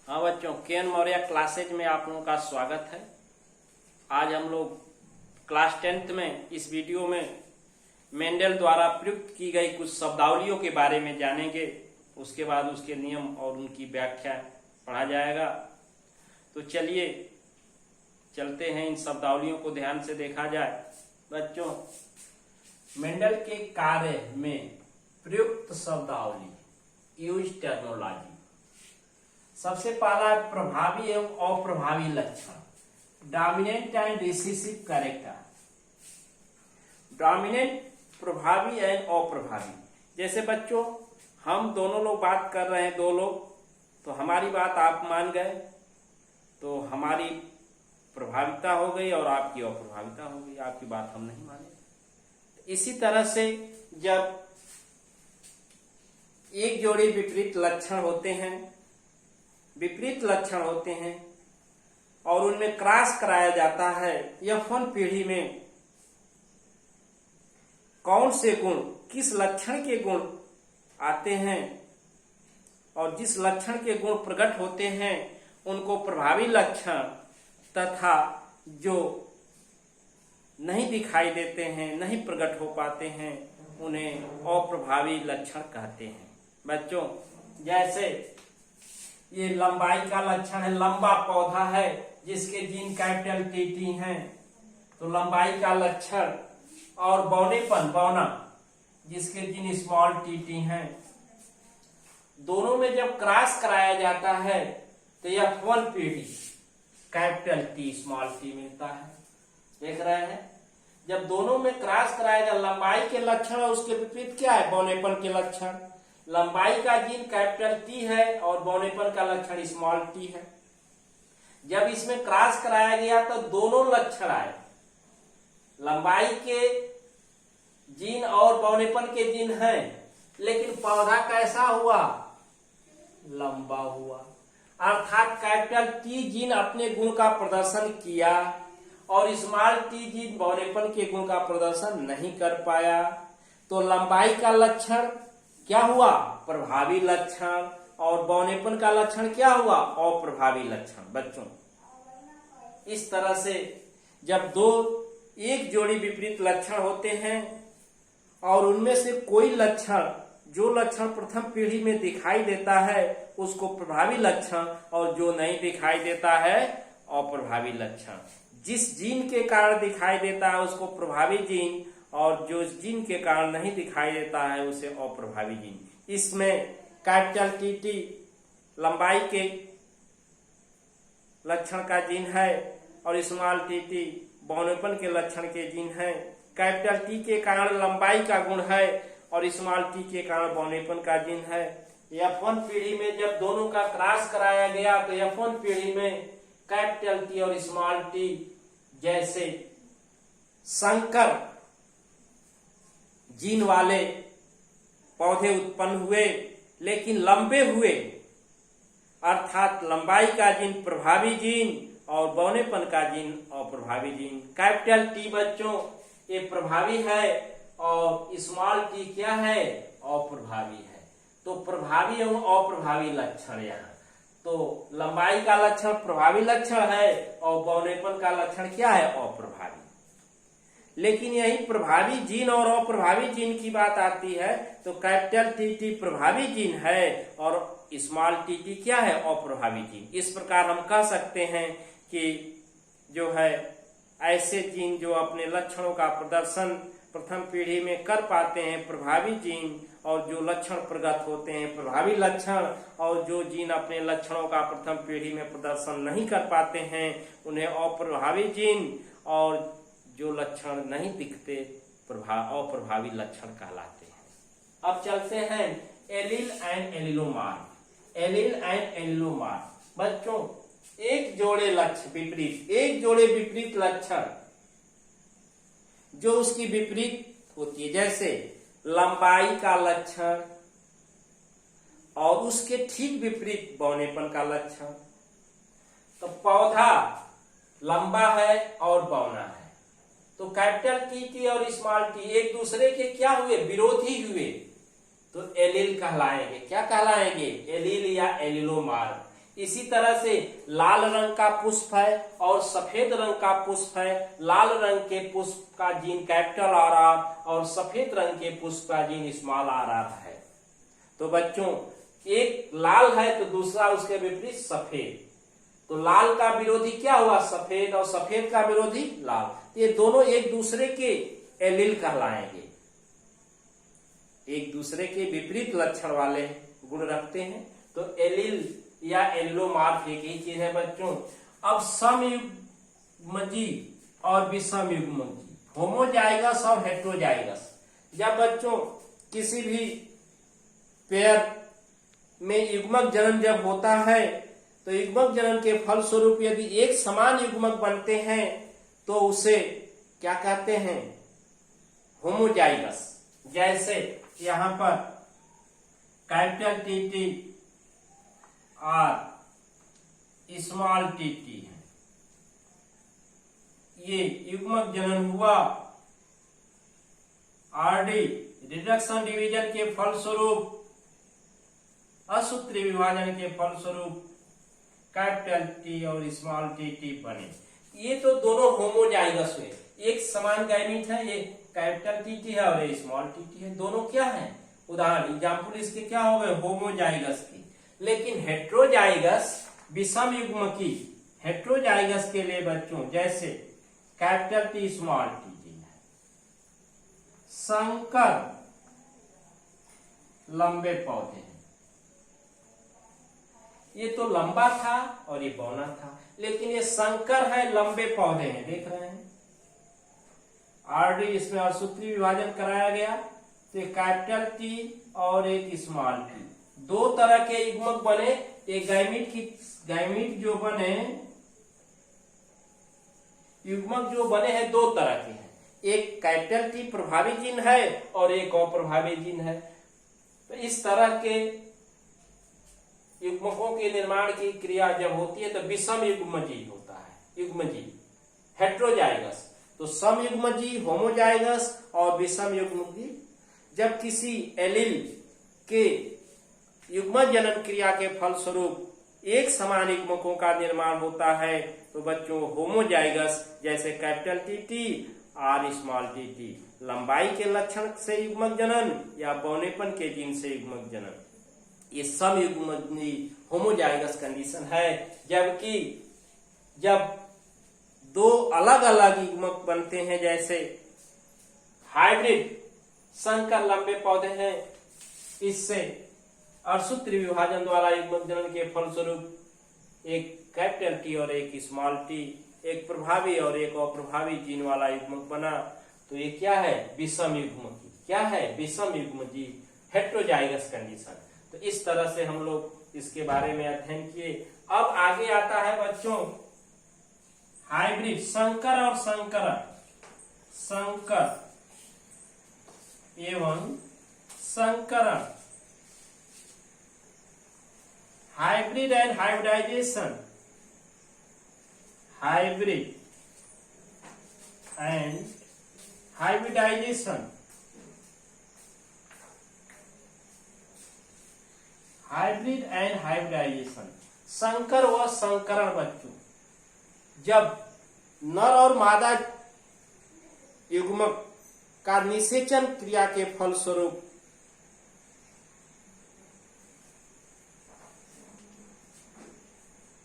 हाँ बच्चों, KN Maurya classes में आप लोगों का स्वागत है। आज हम लोग क्लास 10th में इस वीडियो में मेंडल द्वारा प्रयुक्त की गई कुछ शब्दावलियों के बारे में जानेंगे। उसके बाद उसके नियम और उनकी व्याख्या पढ़ा जाएगा। तो चलिए चलते हैं, इन शब्दावलियों को ध्यान से देखा जाए। बच्चों, मेंडल के कार्य में प्रयुक्त शब्दावली, यूज टर्मिनोलॉजी। सबसे पहला प्रभावी एवं अप्रभावी लक्षण, dominant and recessive character. Dominant, प्रभावी एंड अप्रभावी। जैसे बच्चों, हम दोनों लोग बात कर रहे हैं, दो लोग, तो हमारी बात आप मान गए तो हमारी प्रभाविता हो गई और आपकी अप्रभाविता हो गई, आपकी बात हम नहीं माने। इसी तरह से जब एक जोड़ी विपरीत लक्षण होते हैं और उनमें क्रॉस कराया जाता है, F1 पीढ़ी में कौन से गुण, किस लक्षण के गुण आते हैं और जिस लक्षण के गुण प्रकट होते हैं उनको प्रभावी लक्षण, तथा जो नहीं दिखाई देते हैं, नहीं प्रकट हो पाते हैं, उन्हें अप्रभावी लक्षण कहते हैं। बच्चों, जैसे ये लंबाई का लक्षण है, लंबा पौधा है जिसके जीन कैपिटल टी हैं, तो लंबाई का लक्षण। और बौनेपन, बौना, जिसके जीन स्मॉल टी हैं, दोनों में जब क्रॉस कराया जाता है तो F1 पीढ़ी कैपिटल टी स्मॉल टी मिलता है। देख रहे हैं, जब दोनों में क्रॉस कराया जाए, लंबाई के लक्षण और उसके विपरीत क्या है, बौनेपन के लक्षण। लंबाई का जीन कैपिटल टी है और बौनेपन का लक्षण स्मॉल टी है। जब इसमें क्रॉस कराया गया तो दोनों लक्षण आए, लंबाई के जीन और बौनेपन के जीन हैं, लेकिन पौधा कैसा हुआ, लंबा हुआ। अर्थात कैपिटल टी जीन अपने गुण का प्रदर्शन किया और स्मॉल टी जीन बौनेपन के गुण का प्रदर्शन नहीं कर पाया। तो लंबाई का लक्षण क्या हुआ, प्रभावी लक्षण, और बौनेपन का लक्षण क्या हुआ, अप्रभावी लक्षण। बच्चों, इस तरह से जब एक जोड़ी विपरीत लक्षण होते हैं और उनमें से कोई लक्षण, जो लक्षण प्रथम पीढ़ी में दिखाई देता है उसको प्रभावी लक्षण, और जो नहीं दिखाई देता है अप्रभावी लक्षण। जिस जीन के कारण दिखाई देता है उसको प्रभावी जीन, और जो जीन के कारण नहीं दिखाई देता है उसे अप्रभावी जीन। इसमें कैपिटल टी लंबाई के लक्षण का जीन है और स्मॉल टी बौनेपन के लक्षण के जीन है। कैपिटल टी के कारण लंबाई का गुण है और स्मॉल टी के कारण बौनेपन का जीन है। F1 पीढ़ी में जब दोनों का क्रॉस कराया गया तो F1 पीढ़ी में कैपिटल टी और स्मॉल टी जैसे संकर जीन वाले पौधे उत्पन्न हुए, लेकिन लंबे हुए। अर्थात लंबाई का जीन प्रभावी जीन और बौनेपन का जीन अप्रभावी जीन। कैपिटल टी बच्चों ये प्रभावी है और स्मॉल टी क्या है, अप्रभावी है। तो प्रभावी एवं अप्रभावी लक्षण यहाँ, तो लंबाई का लक्षण प्रभावी लक्षण है और बौनेपन का लक्षण क्या है, अप्रभावी। लेकिन यही प्रभावी जीन और अप्रभावी जीन की बात आती है तो कैपिटल टी प्रभावी जीन है और स्मॉल टी क्या है, अप्रभावी जीन। इस प्रकार हम कह सकते हैं कि जो है ऐसे जीन जो अपने लक्षणों का प्रदर्शन प्रथम पीढ़ी में कर पाते हैं प्रभावी जीन, और जो लक्षण प्रगत होते हैं प्रभावी लक्षण, और जो जीन अपने लक्षणों का प्रथम पीढ़ी में प्रदर्शन नहीं कर पाते हैं उन्हें अप्रभावी जीन, और जो लक्षण नहीं दिखते अप्रभावी लक्षण कहलाते हैं। अब चलते हैं allele and allelomorph. Allele and allelomorph. बच्चों, एक जोड़े विपरीत लक्षण जो उसकी विपरीत होती है, जैसे लंबाई का लक्षण और उसके ठीक विपरीत बौनेपन का लक्षण। तो पौधा लंबा है और बौना है, तो कैपिटल टी और स्मॉल टी एक दूसरे के क्या हुए, विरोधी हुए, तो एलील कहलाएंगे। क्या कहलाएंगे, एलील या एलिलोमार्फ। इसी तरह से लाल रंग का पुष्प है और सफेद रंग का पुष्प है। लाल रंग के पुष्प का जीन कैपिटल RR और सफेद रंग के पुष्प का जीन स्मॉल RR है। तो बच्चों एक लाल है तो दूसरा उसके विपरीत सफेद, तो लाल का विरोधी क्या हुआ? सफेद, और सफेद का विरोधी लाल। ये दोनों एक दूसरे के एलील कहलाएंगे, एक दूसरे के विपरीत लक्षण वाले गुण रखते हैं। तो एलील या एलिलोमार्फ एक ही चीज है बच्चों। अब समयुग्मजी और विषमयुग्मजी, होमोजाइगस और हेटेरोजाइगस। जब बच्चों किसी भी पेयर में युग्मक जनन जब होता है तो युग्मक जनन के फलस्वरूप यदि एक समान युग्मक बनते हैं तो उसे क्या कहते हैं? होमोजाइगस। जैसे यहां पर कैपिटल TT और स्मॉल TT है, ये युग्मक जनन हुआ RD रिडक्शन डिवीजन के फलस्वरूप, असूत्रीय विभाजन के फलस्वरूप कैपिटल T और स्मॉल TT बने। ये तो दोनों होमोजाइगस हुए, एक समान गैमीट है, ये कैपिटल TT है और ये स्मॉल TT है। दोनों क्या है? उदाहरण एग्जाम्पल इसके क्या हो गए? होमोजाइगस की। लेकिन हेटेरोजाइगस विषम युग्मकी, हेटेरोजाइगस के लिए बच्चों जैसे कैपिटल T स्मॉल TT है। संकर लंबे पौधे हैं, ये तो लंबा था और ये बौना था, लेकिन ये संकर है, लंबे पौधे हैं, देख रहे हैं। RD इसमें असूत्रीय विभाजन कराया गया तो कैपिटल T और एक स्मॉल T, दो तरह के युग्मक बने। एक गैमीट जो बने, युग्मक जो बने हैं दो तरह के हैं, एक कैपिटल T प्रभावी जीन है और एक अप्रभावी जीन है। तो इस तरह के युग्मकों के निर्माण की क्रिया जब होती है तो विषम युग्मजी होता है, युग्मजी हेटेरोजाइगस। तो सम युग्मजी होमोजाइगस और विषम युग्मजी। जब किसी एलील के युग्मक जनन क्रिया के फलस्वरूप एक समान युग्मकों का निर्माण होता है तो बच्चों होमोजाइगस, जैसे कैपिटल TT और स्मॉल TT, लंबाई के लक्षण से युग्मक जनन या बौनेपन के जीन से युग्मक जनन, ये सम युग्मजी होमोजाइगस कंडीशन है। जबकि जब दो अलग अलग युग्मक बनते हैं, जैसे हाइब्रिड संकर लंबे पौधे हैं, इससे असूत्रीय विभाजन द्वारा युग्मक जनन के फलस्वरूप एक कैपिटल T और एक स्मॉल T, एक प्रभावी और एक अप्रभावी जीन वाला युग्मक बना, तो ये क्या है? विषम युग्मकी। क्या है? विषम युग्मजी, हेटेरोजाइगस कंडीशन। तो इस तरह से हम लोग इसके बारे में अध्ययन किए। अब आगे आता है बच्चों हाइब्रिड, संकर और संकरण, संकर एवं संकरण, hybrid and hybridisation, hybrid and hybridisation, hybrid and hybridisation. संकर व संकरण बच्चों, जब नर और मादा युग्मक का निषेचन क्रिया के फलस्वरूप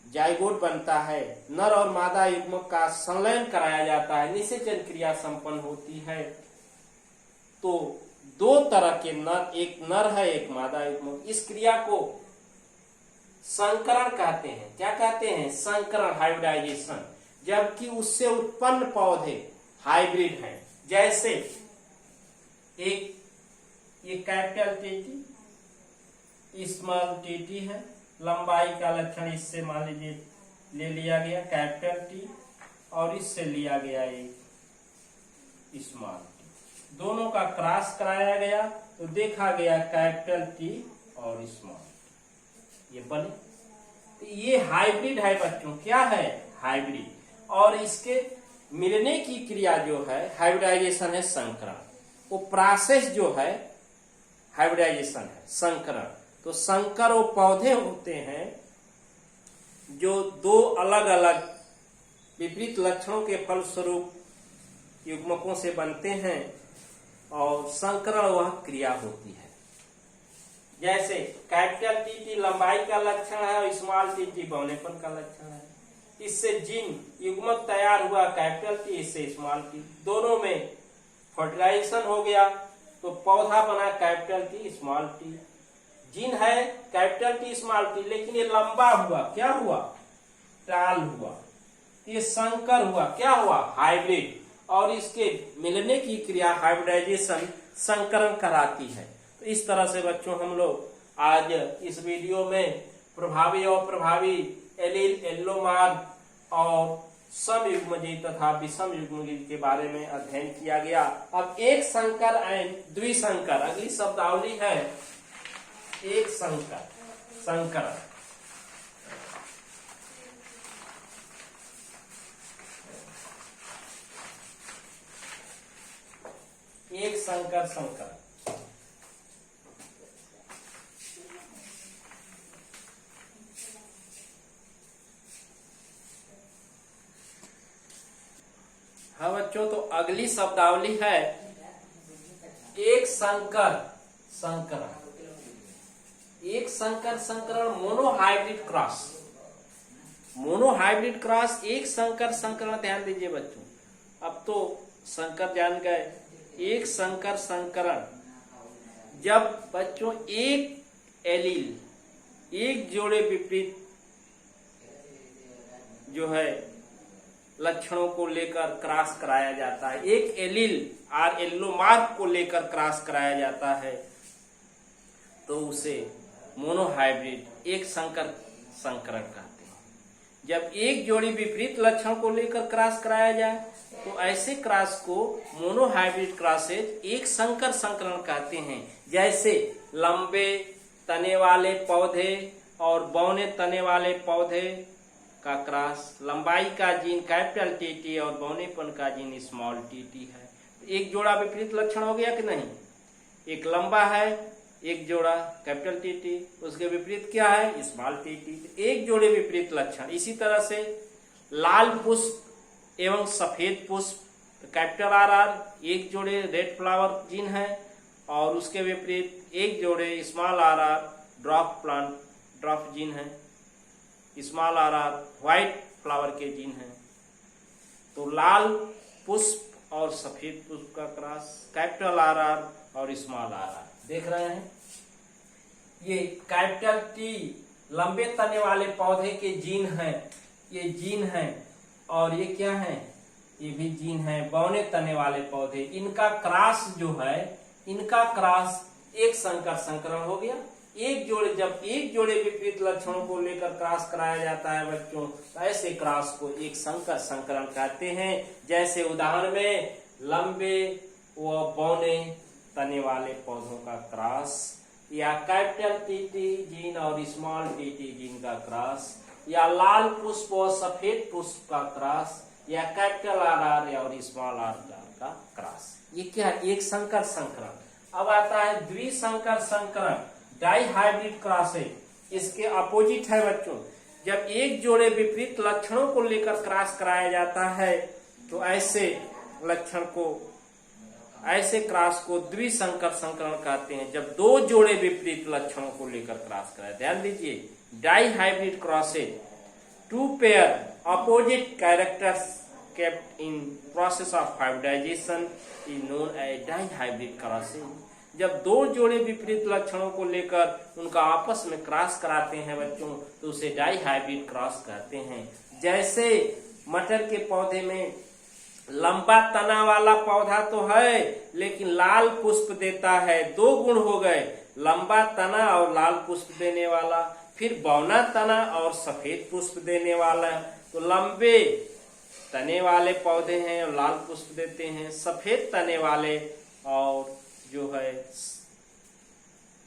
जाइगोट बनता है, नर और मादा युग्मक का संलयन कराया जाता है, निषेचन क्रिया संपन्न होती है, तो दो तरह के नर, एक नर है एक मादा युग्मक, इस क्रिया को संकरण कहते हैं। क्या कहते हैं? संकरण, हाइब्रिडाइजेशन। जबकि उससे उत्पन्न पौधे हाइब्रिड हैं। जैसे एक ये कैपिटल TT स्मॉल TT है, लंबाई का लक्षण इससे मान लीजिए ले लिया गया कैपिटल T और इससे लिया गया एक स्मॉल T, दोनों का क्रॉस कराया गया तो देखा गया कैपिटल T और स्मॉल T, ये बने। तो ये हाइब्रिड है बच्चों। क्या है? हाइब्रिड। और इसके मिलने की क्रिया जो है हाइब्रिडाइजेशन है, संकरण। वो प्रोसेस जो है हाइब्रिडाइजेशन है, संकरण। तो संकर वो पौधे होते हैं जो दो अलग अलग विपरीत लक्षणों के फलस्वरूप युग्मकों से बनते हैं और संकरण वह क्रिया होती है। जैसे कैपिटल टी लंबाई का लक्षण है और स्मॉल टी बौनेपन का लक्षण है। इससे जीन युग्मक तैयार हुआ कैपिटल टी, इससे स्मॉल टी, दोनों में फर्टिलाइजेशन हो गया तो पौधा बना capital T small T. Gene है कैपिटल टी स्मॉल टी, लेकिन ये लंबा हुआ, क्या हुआ, टाल हुआ, ये संकर हुआ, क्या हुआ, हाइब्रिड, और इसके मिलने की क्रिया हाइब्रिडाइजेशन संकरण कहलाती है। तो इस तरह से बच्चों हम लोग आज इस वीडियो में प्रभावी और प्रभावी एलील, एल्लोमार्ग और समयुग्मजीव तथा विषम युग्मजीव के बारे में अध्ययन किया गया। अब एक संकर एंड द्विसंकर, अगली शब्दावली है एक संकर, संकरण। एक संकर संकरण। हाँ बच्चों, तो अगली शब्दावली है एक संकर संकरण। एक संकर संकरण मोनोहाइब्रिड क्रॉस। मोनोहाइब्रिड क्रॉस एक संकर संकरण। ध्यान दीजिए बच्चों, अब तो संकर जान गए। एक संकर संकरण जब बच्चों एक एलील, एक जोड़े विपरीत जो है लक्षणों को लेकर क्रॉस कराया जाता है, एक एलील और एल्लोमार्ग को लेकर क्रॉस कराया जाता है, तो उसे मोनोहाइब्रिड एक संकर संकरण कहते हैं। जब एक जोड़ी विपरीत लक्षण को लेकर क्रॉस कराया जाए तो ऐसे क्रॉस को मोनोहाइब्रिड क्रॉसेज एक संकर संकरण कहते हैं। जैसे लंबे तने वाले पौधे और बौने तने वाले पौधे का क्रॉस, लंबाई का जीन कैपिटल टी और बौनेपन का जीन स्मॉल टी है। एक जोड़ा विपरीत लक्षण हो गया कि नहीं, एक लंबा है, एक जोड़ा कैपिटल टी, उसके विपरीत क्या है, स्मॉल टी, एक जोड़े विपरीत लक्षण। इसी तरह से लाल पुष्प एवं सफेद पुष्प कैपिटल आर, एक जोड़े रेड फ्लावर जीन है और उसके विपरीत एक जोड़े small R drop plant drop gene है, स्मॉल आर व्हाइट फ्लावर के जीन है। तो लाल पुष्प और सफेद पुष्प का क्रॉस कैपिटल आर और स्मॉल आर। देख रहे हैं, ये कैपिटल टी लंबे तने वाले पौधे के जीन है, ये जीन है, और ये क्या है, ये भी जीन है बौने तने वाले पौधे। इनका क्रॉस जो है, इनका क्रॉस एक संकर संकरण हो गया। एक जोड़े, जब एक जोड़े विपरीत लक्षणों को लेकर क्रॉस कराया जाता है बच्चों, तो ऐसे क्रॉस को एक संकर संकरण कहते हैं। जैसे उदाहरण में लंबे व बौने तने वाले पौधों का क्रॉस, या कैपिटल टी जीन और स्मॉल टी जीन का क्रॉस, या लाल पुष्प और सफेद पुष्प का क्रॉस, या कैपिटल आर और स्मॉल आर का क्रॉस। ये क्या है, एक संकर संकरण। अब आता है द्विसंकर संकरण, डाई हाइब्रिड क्रॉसेज। इसके अपोजिट है बच्चों, जब एक जोड़े विपरीत लक्षणों को लेकर क्रॉस कराया जाता है तो ऐसे लक्षण को, ऐसे क्रॉस को द्विसंकर संकरण कहते हैं। जब दो जोड़े विपरीत लक्षणों को लेकर क्रॉस कराया, ध्यान दीजिए, dihybrid crosses, two pair opposite characters kept in process of hybridisation is known as dihybrid crosses. जब दो जोड़े विपरीत लक्षणों को लेकर उनका आपस में क्रॉस कराते हैं बच्चों, तो उसे डाई हाइब्रिड क्रॉस कहते हैं। जैसे मटर के पौधे में लंबा तना वाला पौधा तो है लेकिन लाल पुष्प देता है, दो गुण हो गए, लंबा तना और लाल पुष्प देने वाला। फिर बौना तना और सफेद पुष्प देने वाला। तो लंबे तने वाले पौधे हैं और लाल पुष्प देते हैं, सफेद तने वाले और जो है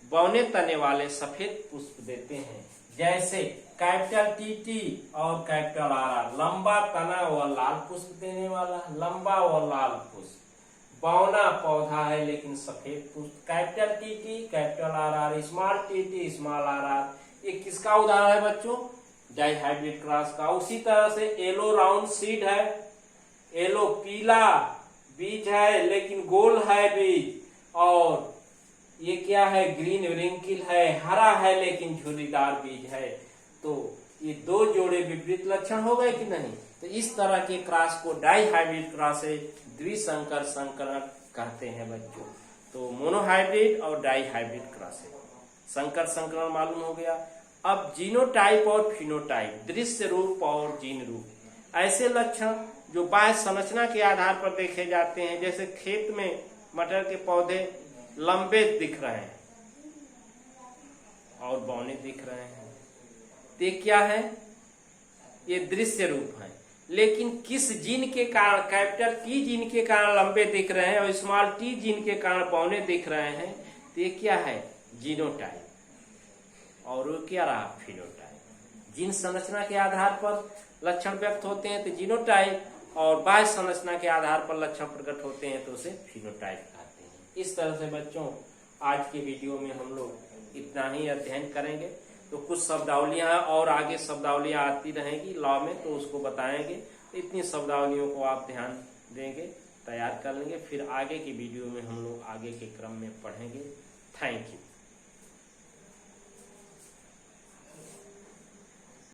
बौने तने वाले सफेद पुष्प देते हैं। जैसे कैपिटल टी और कैपिटल आर, लंबा तना व लाल पुष्प देने वाला, लंबा व लाल पुष्प। बौना पौधा है लेकिन सफेद पुष्प, capital T capital R, small T small R. ये किसका उदाहरण है बच्चों, डाइहाइब्रिड क्रॉस का। उसी तरह से येलो राउंड सीड है, येलो पीला बीज है लेकिन गोल है बीज, और ये क्या है, ग्रीन रिंकिल है, हरा है लेकिन झुर्रीदार बीज है। तो ये दो जोड़े विपरीत लक्षण हो गए कि नहीं। तो इस तरह के क्रॉस को डाइहाइब्रिड क्रॉस से द्विसंकर संकरण कहते हैं बच्चों। तो मोनोहाइब्रिड और डाइहाइब्रिड क्रॉस है। संकर संकरण मालूम हो गया। अब जीनोटाइप और फिनोटाइप, दृश्य रूप और जीन रूप, ऐसे लक्षण जो बाह्य संरचना के आधार पर देखे जाते हैं। जैसे खेत में मटर के पौधे लंबे दिख रहे हैं और बौने दिख रहे हैं, ये क्या है, ये दृश्य रूप है। लेकिन किस जीन के कारण, कैपिटल टी जीन के कारण लंबे दिख रहे हैं और स्मॉल टी जीन के कारण बौने दिख रहे हैं, तो ये क्या है, जीनोटाइप। और वो क्या रहा, फिनोटाइप। जीन संरचना के आधार पर लक्षण व्यक्त होते हैं तो जीनोटाइप, और बाह्य संरचना के आधार पर लक्षण प्रकट होते हैं तो उसे फिनोटाइप कहते हैं। इस तरह से बच्चों आज के वीडियो में हम लोग इतना ही अध्ययन करेंगे। तो कुछ शब्दावलियां और आगे शब्दावलियां आती रहेंगी लॉ में, तो उसको बताएंगे। तो इतनी शब्दावलियों को आप ध्यान देंगे, तैयार कर लेंगे, फिर आगे की वीडियो में हम लोग आगे के क्रम में पढ़ेंगे। Thank you.